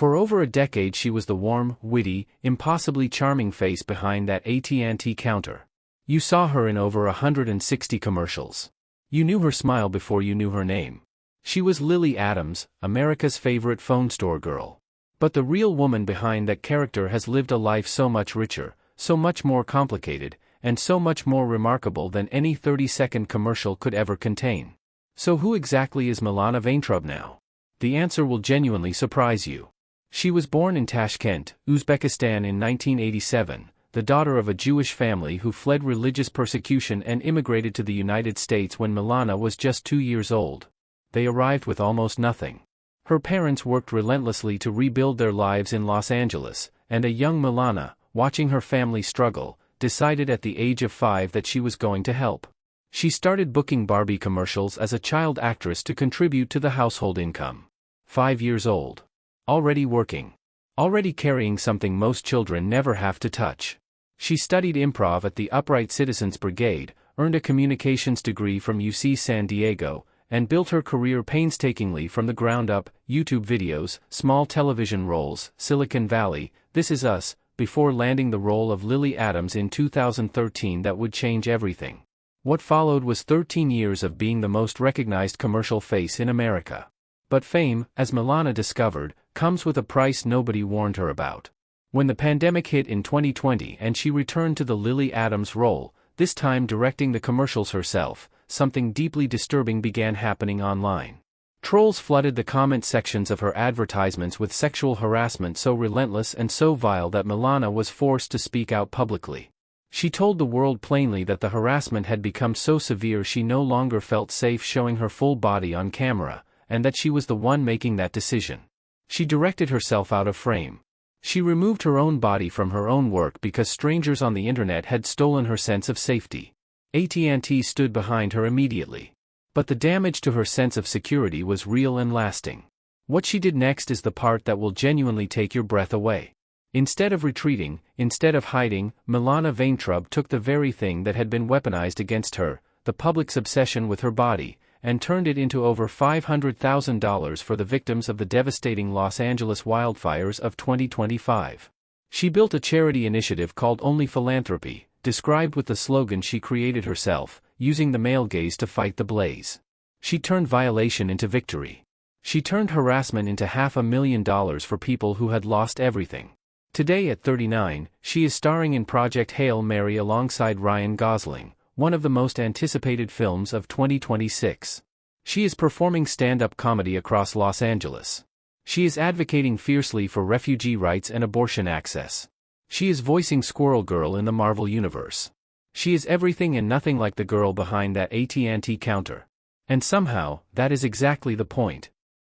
For over a decade she was the warm, witty, impossibly charming face behind that AT&T counter. You saw her in over 160 commercials. You knew her smile before you knew her name. She was Lily Adams, America's favorite phone store girl. But the real woman behind that character has lived a life so much richer, so much more complicated, and so much more remarkable than any 30-second commercial could ever contain. So who exactly is Milana Vayntrub now? The answer will genuinely surprise you. She was born in Tashkent, Uzbekistan in 1987, the daughter of a Jewish family who fled religious persecution and immigrated to the United States when Milana was just 2 years old. They arrived with almost nothing. Her parents worked relentlessly to rebuild their lives in Los Angeles, and a young Milana, watching her family struggle, decided at the age of 5 that she was going to help. She started booking Barbie commercials as a child actress to contribute to the household income. 5 years old. Already working. Already carrying something most children never have to touch. She studied improv at the Upright Citizens Brigade, earned a communications degree from UC San Diego, and built her career painstakingly from the ground up: YouTube videos, small television roles, Silicon Valley, This Is Us, before landing the role of Lily Adams in 2013 that would change everything. What followed was 13 years of being the most recognized commercial face in America. But fame, as Milana discovered, comes with a price nobody warned her about. When the pandemic hit in 2020 and she returned to the Lily Adams role, this time directing the commercials herself, something deeply disturbing began happening online. Trolls flooded the comment sections of her advertisements with sexual harassment so relentless and so vile that Milana was forced to speak out publicly. She told the world plainly that the harassment had become so severe she no longer felt safe showing her full body on camera, and that she was the one making that decision. She directed herself out of frame. She removed her own body from her own work because strangers on the internet had stolen her sense of safety. AT&T stood behind her immediately. But the damage to her sense of security was real and lasting. What she did next is the part that will genuinely take your breath away. Instead of retreating, instead of hiding, Milana Vayntrub took the very thing that had been weaponized against her, the public's obsession with her body, and turned it into over $500,000 for the victims of the devastating Los Angeles wildfires of 2025. She built a charity initiative called Only Philanthropy, described with the slogan she created herself, using the male gaze to fight the blaze. She turned violation into victory. She turned harassment into $500,000 for people who had lost everything. Today at 39, she is starring in Project Hail Mary alongside Ryan Gosling, one of the most anticipated films of 2026. She is performing stand-up comedy across Los Angeles. She is advocating fiercely for refugee rights and abortion access. She is voicing Squirrel Girl in the Marvel Universe. She is everything and nothing like the girl behind that AT&T counter. And somehow, that is exactly the point.